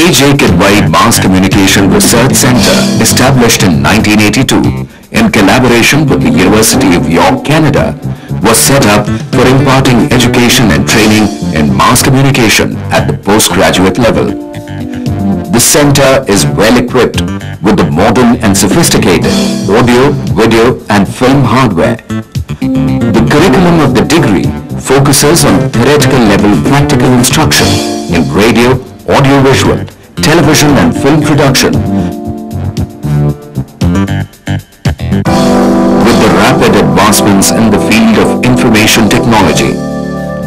A.J. Kidwai Mass Communication Research Center, established in 1982 in collaboration with the University of York, Canada, was set up for imparting education and training in mass communication at the postgraduate level. The center is well equipped with the modern and sophisticated audio, video and film hardware. The curriculum of the degree focuses on theoretical level practical instruction in radio, audiovisual, television and film production. With the rapid advancements in the field of information technology,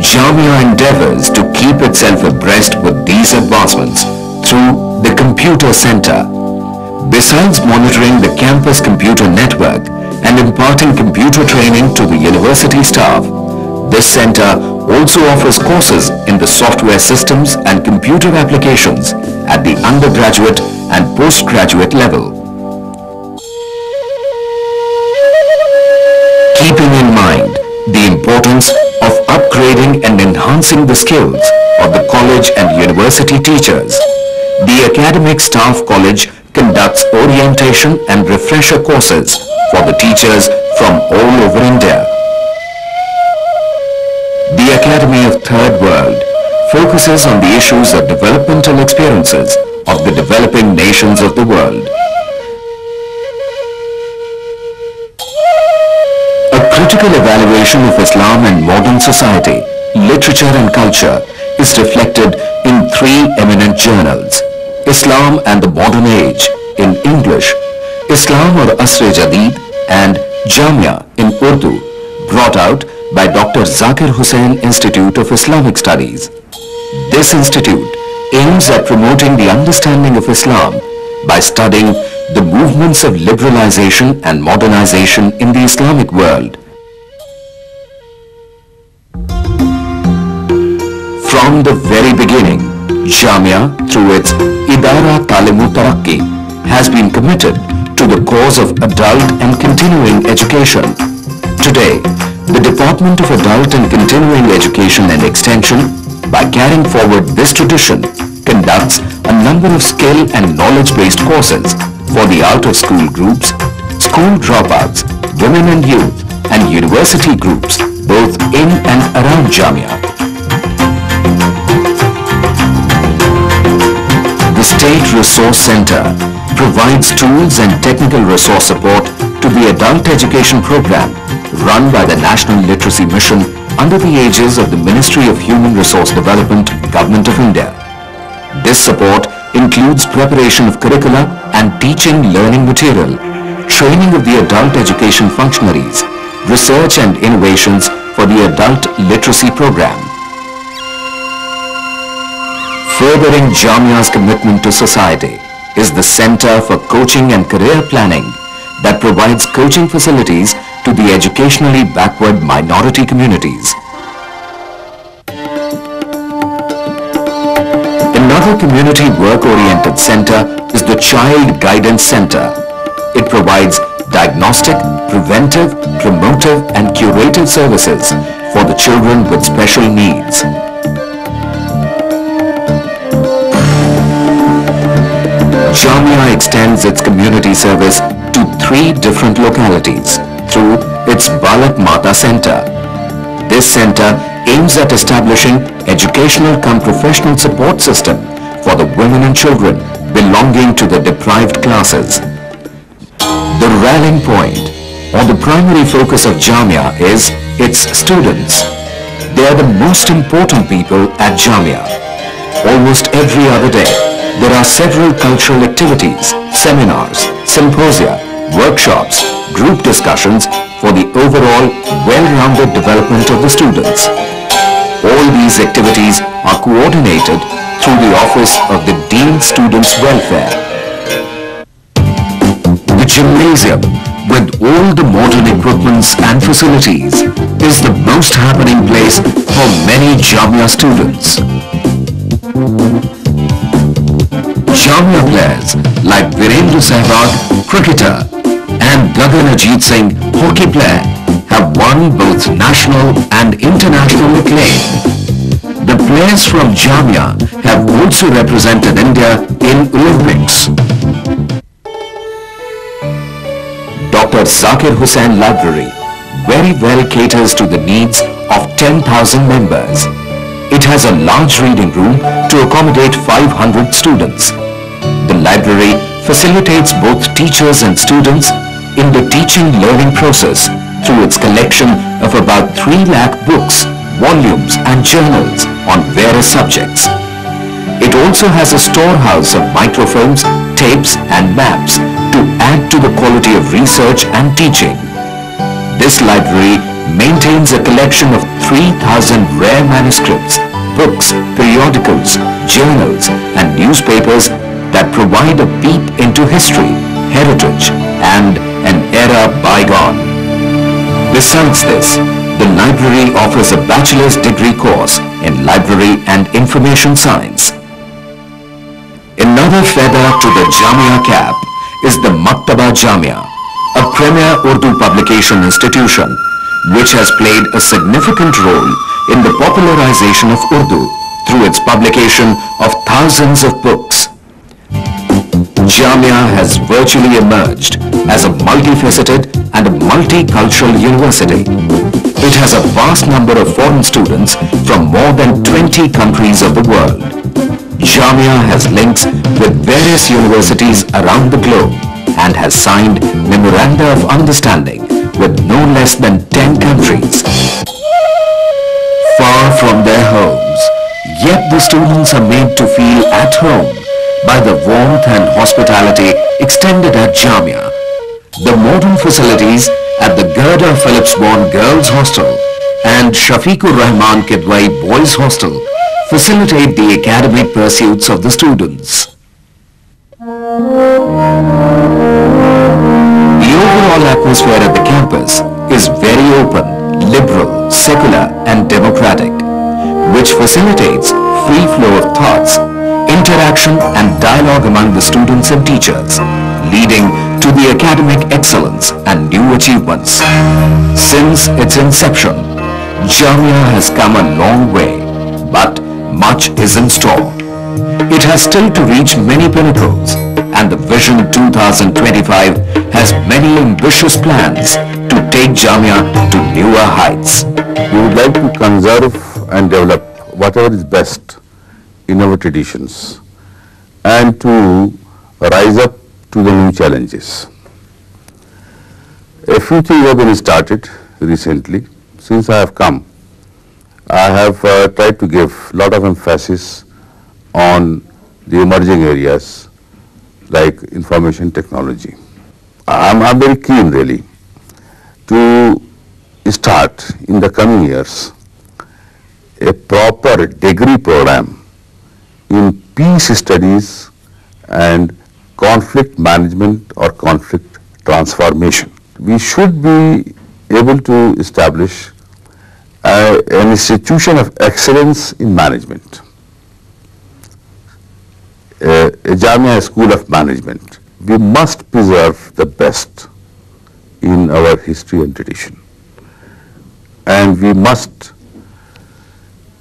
Jamia endeavors to keep itself abreast with these advancements through the Computer Center. Besides monitoring the campus computer network and imparting computer training to the university staff, this center also offers courses in the software systems and computer applications at the undergraduate and postgraduate level. Keeping in mind the importance of upgrading and enhancing the skills of the college and university teachers, the Academic Staff College conducts orientation and refresher courses for the teachers from all over India. The Academy of Third World focuses on the issues of developmental experiences of the developing nations of the world. A critical evaluation of Islam and modern society, literature and culture is reflected in three eminent journals: Islam and the Modern Age in English, Islam or Asr-e Jadid, and Jamia in Urdu, brought out by Dr. Zakir Hussain Institute of Islamic Studies. This institute aims at promoting the understanding of Islam by studying the movements of liberalization and modernization in the Islamic world. From the very beginning, Jamia, through its Idara Talim Tarakki, has been committed to the cause of adult and continuing education. Today, the Department of Adult and Continuing Education and Extension, by carrying forward this tradition, conducts a number of skill and knowledge-based courses for the out-of-school groups, school dropouts, women and youth, and university groups, both in and around Jamia. The State Resource Center provides tools and technical resource support to the adult education program run by the National Literacy Mission under the aegis of the Ministry of Human Resource Development, Government of India. This support includes preparation of curricula and teaching learning material, training of the adult education functionaries, research and innovations for the adult literacy program. Furthering Jamia's commitment to society is the Center for Coaching and Career Planning that provides coaching facilities to the educationally backward minority communities. Another community work-oriented center is the Child Guidance Center. It provides diagnostic, preventive, promotive and curative services for the children with special needs. Jamia extends its community service to 3 different localities through its Balak Mata Center. This center aims at establishing educational cum professional support system for the women and children belonging to the deprived classes. The rallying point or the primary focus of Jamia is its students. They are the most important people at Jamia. Almost every other day, there are several cultural activities, seminars, symposia, workshops, group discussions for the overall well-rounded development of the students. All these activities are coordinated through the Office of the Dean Students Welfare. The gymnasium, with all the modern equipments and facilities, is the most happening place for many Jamia students. Jamia players like Virendra Sehwag, cricketer, and Gagan Ajit Singh, hockey player, have won both national and international acclaim. The Players from Jamia have also represented India in Olympics. Dr. Zakir Hussain Library very well caters to the needs of 10,000 members. It has a large reading room to accommodate 500 students. The library facilitates both teachers and students in the teaching-learning process through its collection of about 3 lakh books, volumes and journals on various subjects. It also has a storehouse of microfilms, tapes and maps to add to the quality of research and teaching. This library maintains a collection of 3,000 rare manuscripts, books, periodicals, journals and newspapers that provide a peep into history, heritage and an era bygone. Besides this, the library offers a bachelor's degree course in library and information science. Another feather to the Jamia cap is the Maktaba Jamia, a premier Urdu publication institution which has played a significant role in the popularization of Urdu through its publication of thousands of books. Jamia has virtually emerged as a multifaceted and a multicultural university. It has a vast number of foreign students from more than 20 countries of the world. Jamia has links with various universities around the globe and has signed memoranda of understanding with no less than 10 countries. Far from their homes, yet the students are made to feel at home by the warmth and hospitality extended at Jamia. The modern facilities at the Gerda Philipsborn Girls Hostel and Shafiqur Rahman Kidwai Boys Hostel facilitate the academic pursuits of the students. The overall atmosphere at the campus is very open, liberal, secular and democratic, which facilitates free flow of thoughts, interaction and dialogue among the students and teachers, leading to the academic excellence and new achievements. Since its inception, Jamia has come a long way, but much is in store. It has still to reach many pinnacles, and the Vision 2025 has many ambitious plans to take Jamia to newer heights. We would like to conserve and develop whatever is best in our traditions and to rise up to the new challenges. A few things have been started recently. Since I have come, I have tried to give a lot of emphasis on the emerging areas like information technology. I'm very keen really to start in the coming years a proper degree program in peace studies and conflict management or conflict transformation. We should be able to establish an institution of excellence in management, a Jamia School of Management. We must preserve the best in our history and tradition, and we must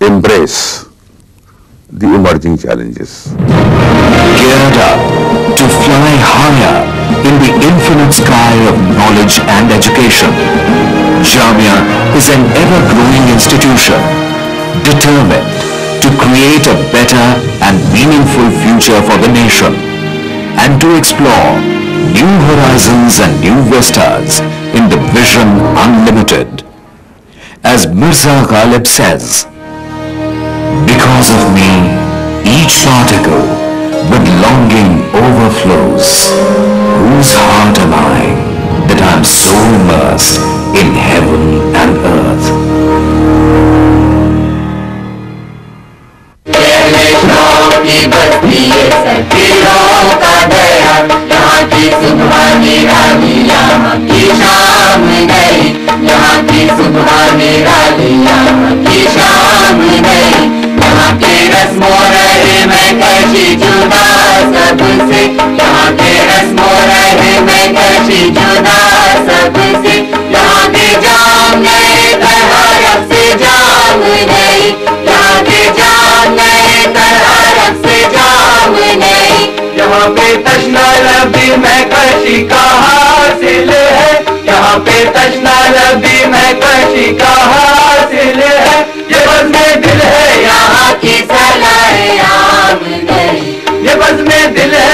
embrace the emerging challenges. Geared up to fly higher in the infinite sky of knowledge and education, Jamia is an ever-growing institution determined to create a better and meaningful future for the nation and to explore new horizons and new vistas in the Vision Unlimited. As Mirza Ghalib says, "Because of me, each particle with longing overflows. Whose heart am I that I am so immersed in heaven and earth?" जाम तशना लबी में कशी का हासिल है, यहाँ पे तशना लबी में कशी का हासिल है। ये बज़्म दिल है यहाँ की सलाए आम गई, ये बज़्म दिल है